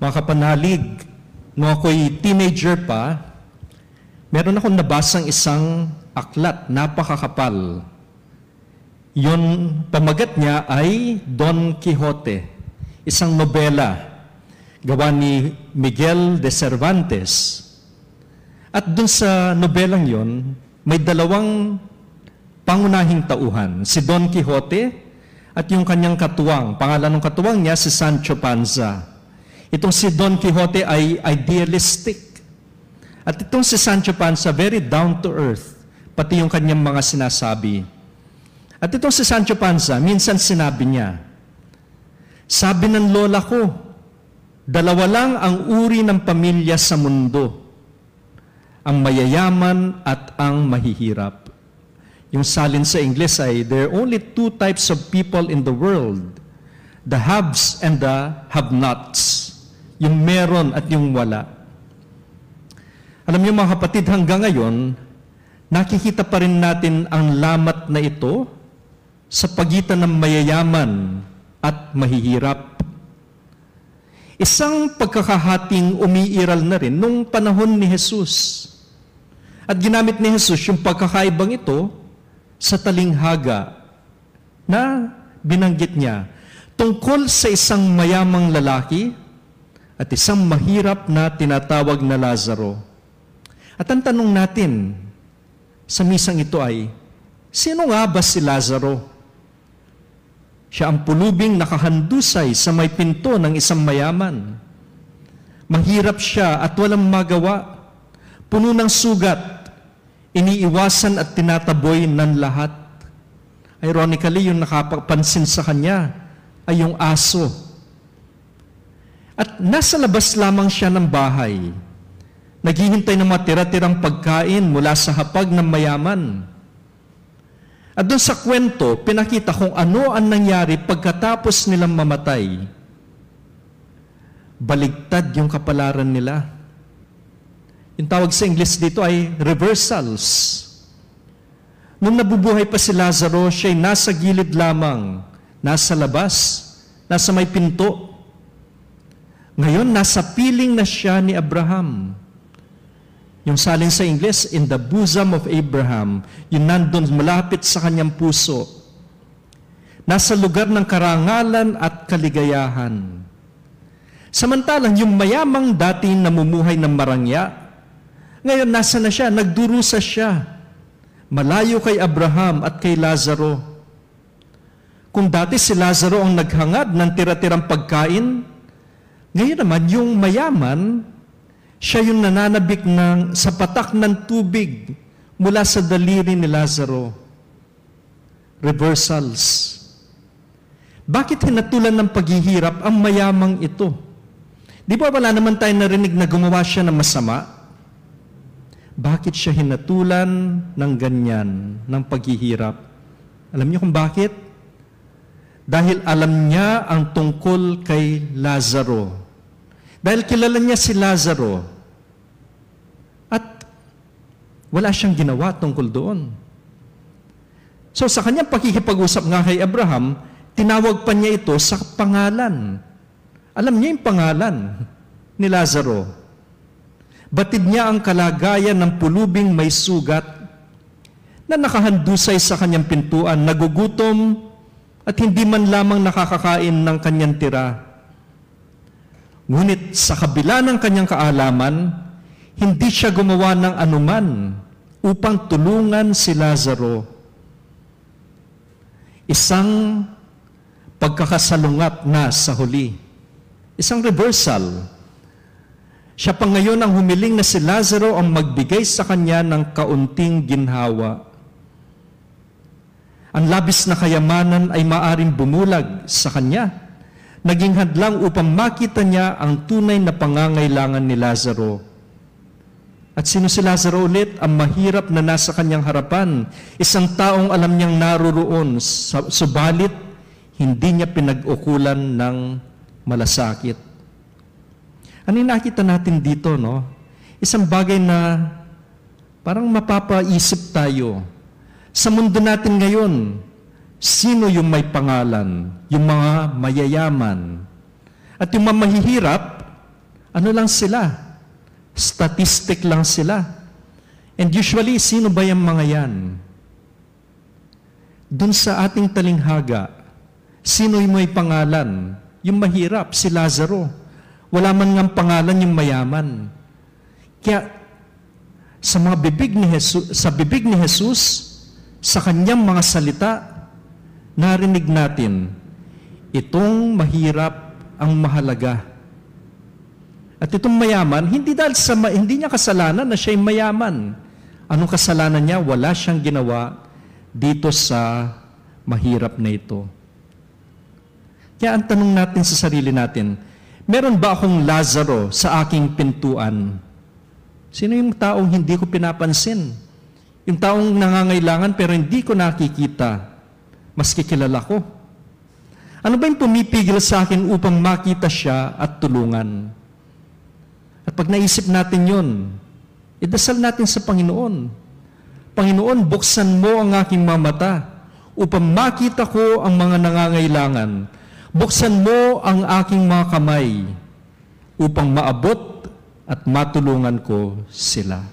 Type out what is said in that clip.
Mga kapanalig, nung ako'y teenager pa, meron akong nabasang isang aklat, napakakapal. Yun, pamagat niya ay Don Quixote, isang nobela, gawa ni Miguel de Cervantes. At dun sa nobelang yon, may dalawang pangunahing tauhan, si Don Quixote at yung kanyang katuwang. Pangalan ng katuwang niya si Sancho Panza. Itong si Don Quixote ay idealistic. At itong si Sancho Panza, very down to earth, pati yung kanyang mga sinasabi. At itong si Sancho Panza, minsan sinabi niya, sabi ng lola ko, dalawa lang ang uri ng pamilya sa mundo, ang mayayaman at ang mahihirap. Yung salin sa English ay, there are only two types of people in the world, the haves and the have-nots. Yung meron at yung wala. Alam niyo mga kapatid, hanggang ngayon, nakikita pa rin natin ang lamat na ito sa pagitan ng mayayaman at mahihirap. Isang pagkakahating umiiral na rin nung panahon ni Jesus. At ginamit ni Jesus yung pagkakaibang ito sa talinghaga na binanggit niya tungkol sa isang mayamang lalaki at isang mahirap na tinatawag na Lazaro. At ang tanong natin sa misang ito ay, sino nga ba si Lazaro? Siya ang pulubing nakahandusay sa may pinto ng isang mayaman. Mahirap siya at walang magawa. Puno ng sugat, iniiwasan at tinataboy ng lahat. Ironically, yung nakapansin sa kanya ay yung aso. At nasa labas lamang siya ng bahay, naghihintay ng mga tira-tirang pagkain mula sa hapag ng mayaman. At doon sa kwento, pinakita kung ano ang nangyari pagkatapos nilang mamatay. Baligtad yung kapalaran nila. Yung tawag sa English dito ay reversals. Nung nabubuhay pa si Lazaro, siya'y nasa gilid lamang, nasa labas, nasa may pinto. Ngayon, nasa piling na siya ni Abraham. Yung salin sa English, in the bosom of Abraham, yung nandun malapit sa kanyang puso. Nasa lugar ng karangalan at kaligayahan. Samantalang yung mayamang dating namumuhay ng marangya, ngayon nasa na siya, nagdurusa siya. Malayo kay Abraham at kay Lazaro. Kung dati si Lazaro ang naghangad ng tira-tirang pagkain, ngayon naman yung mayaman, siya yung nananabik sa patak ng tubig mula sa daliri ni Lazaro. Reversals. Bakit hinatulan ng paghihirap ang mayamang ito? Di ba wala naman tayo narinig na gumawa siya ng masama? Bakit siya hinatulan ng ganyan, ng paghihirap? Alam niyo kung bakit? Dahil alam niya ang tungkol kay Lazaro. Dahil kilala niya si Lazaro. At wala siyang ginawa tungkol doon. So sa kanyang pakikipag-usap nga kay Abraham, tinawag pa niya ito sa pangalan. Alam niya yung pangalan ni Lazaro. Batid niya ang kalagayan ng pulubing may sugat na nakahandusay sa kanyang pintuan, nagugutom at hindi man lamang nakakakain ng kanyang tira. Ngunit sa kabila ng kanyang kaalaman, hindi siya gumawa ng anuman upang tulungan si Lazaro. Isang pagkakasalungat na sa huli. Isang reversal. Siya pa ngayon ang humiling na si Lazaro ang magbigay sa kanya ng kaunting ginhawa. Ang labis na kayamanan ay maaring bumulag sa kanya. Naging hadlang upang makita niya ang tunay na pangangailangan ni Lazaro. At sino si Lazaro ulit? Ang mahirap na nasa kanyang harapan. Isang taong alam niyang naroroon, subalit hindi niya pinag-ukulan ng malasakit. Ano yung nakita natin dito, no? Isang bagay na parang mapapaisip tayo. Sa mundo natin ngayon, sino yung may pangalan? Yung mga mayayaman. At yung mga mahihirap, Ano lang sila? Statistic lang sila. And usually, sino ba yung mga yan? Doon sa ating talinghaga, sino yung may pangalan? Yung mahirap, si Lazaro. Wala man ngang pangalan yung mayaman. Kaya, sa bibig ni Jesus, sa kanyang mga salita, narinig natin, itong mahirap ang mahalaga. At itong mayaman, hindi niya kasalanan na siya ay mayaman. Anong kasalanan niya? Wala siyang ginawa dito sa mahirap na ito. Kaya ang tanong natin sa sarili natin, meron ba akong Lazaro sa aking pintuan? Sino yung taong hindi ko pinapansin? Yung taong nangangailangan pero hindi ko nakikita, maski kilala ko. Ano ba yung pumipigil sa akin upang makita siya at tulungan? At pag naisip natin yun, idasal natin sa Panginoon. Panginoon, buksan mo ang aking mga mata upang makita ko ang mga nangangailangan. Buksan mo ang aking mga kamay upang maabot at matulungan ko sila.